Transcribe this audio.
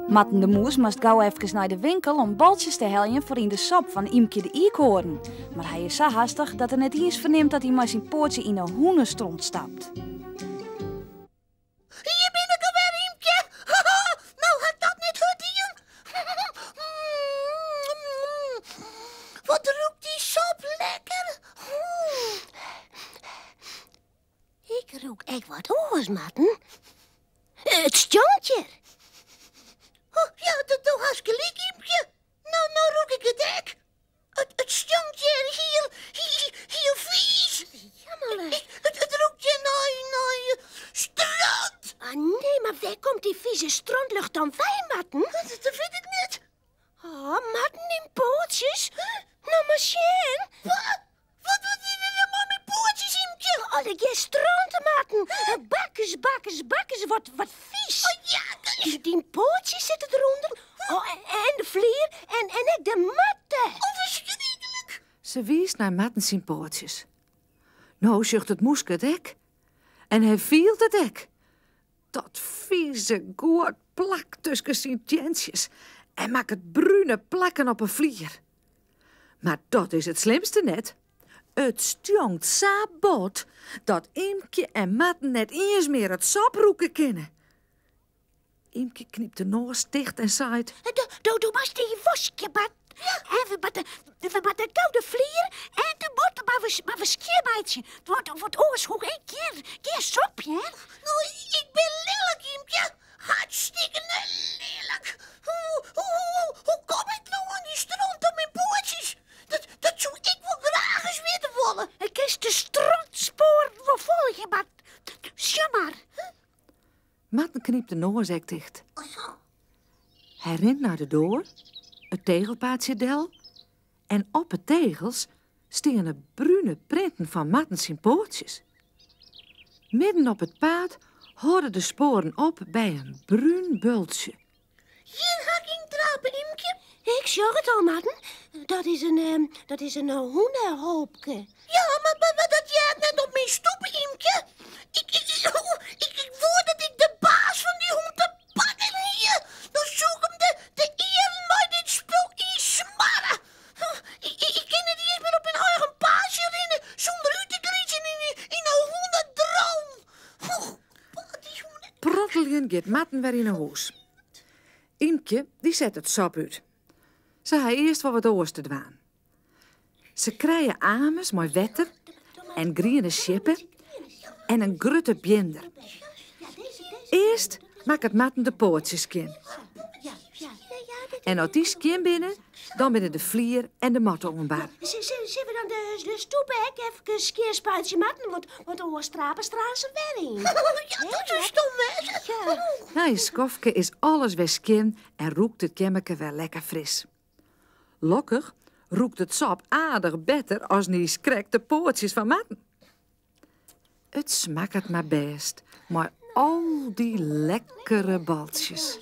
Matten de Moes moest gauw even naar de winkel om baltjes te heljen voor in de sop van Imke de Eekhoorn. Maar hij is zo hastig dat er net eens verneemt dat hij maar zijn poortje in een hoenenstront stapt. Hier ben ik alweer, Imke. Nou had dat niet gedaan. Wat roept die sop lekker. Ik rook echt wat hoors, Matten. Het stonkt. Oh, ja, dat was gelijk, Imke. Nou rook ik het ek. Het stonkt heel vies. Jammer. Het roekt je naar stront. Ah, nee, maar waar komt die vieze strontlucht dan bij, Matten? Dat weet ik niet. Oh, Matten in pootjes? Nou, maar Sjen. Wat is er allemaal met pootjes, Imke? Oh, dat jij stronten, Matten. Bakkes, wat vies. Oh, ja. Die pootjes zitten eronder. Oh, en de vlier en ik de matten. Oh, verschrikkelijk. Ze wies naar Matten zijn pootjes. Nou zucht het moeske het ek. En hij viel het ek. Dat vieze goord plak tussen zijn tjensjes. En maakt het bruine plakken op een vlier. Maar dat is het slimste net. Het stonkt zo bot dat Imke en Matten net eens meer het sap roeken kunnen. Imke knipt de noos dicht en zaait. Doe maar die wasje, Bart. En we de koude vlier en de botten, maar we skiermeidje. Het wordt oorschok één keer sopje, hè? Nou, ik ben lelijk, Imke. Hartstikke lelijk. Hoe kom ik nou aan die stront op mijn pootjes? Dat zou ik wel graag eens weten willen. Ik is de strontspoor wel volgen, maar zie maar. Matten knipt de noos ek dicht. Oh, ja. Hij rent naar de deur, het tegelpaadje del. En op het tegels staan bruine printen van Matten zijn pootjes. Midden op het paad hoorden de sporen op bij een bruin bultje. Hier ga ik in trappen, Imke. Ik zag het al, Matten. Dat is een hoenenhoopje. Ja, maar dat jaagt net op mijn stoep, Imke. Ik voel dat ik de baas van die hoen te pakken hier. Dan zoek hem de eren maar dit spul is smarren. Ik kan het eerst meer op een eigen paasje rennen zonder u te kriechen in een hoenendroom. Protteljen gaat Matten weer in een huis. Imke die zet het sap uit. Ze had eerst wel wat oors te dwaan. Ze krijgen amers mooi wetter en groene schippen en een grutte binder. Eerst maakt het Matten de pootjes kin. En als die skin binnen, dan binnen de vlier en de matten ombaar. Zullen we dan de stoephek even een keerspuitje, Matten? Want oorstrapen stralen ze weer in. Ja, dat is stom, hè? Ja. Na je skofke is alles weer skin en roekt het kemmeke weer lekker fris. Lokkig roekt het sap aardig beter als die skrekte pootjes van Matten. Het smaakt maar best, maar al die lekkere baltjes.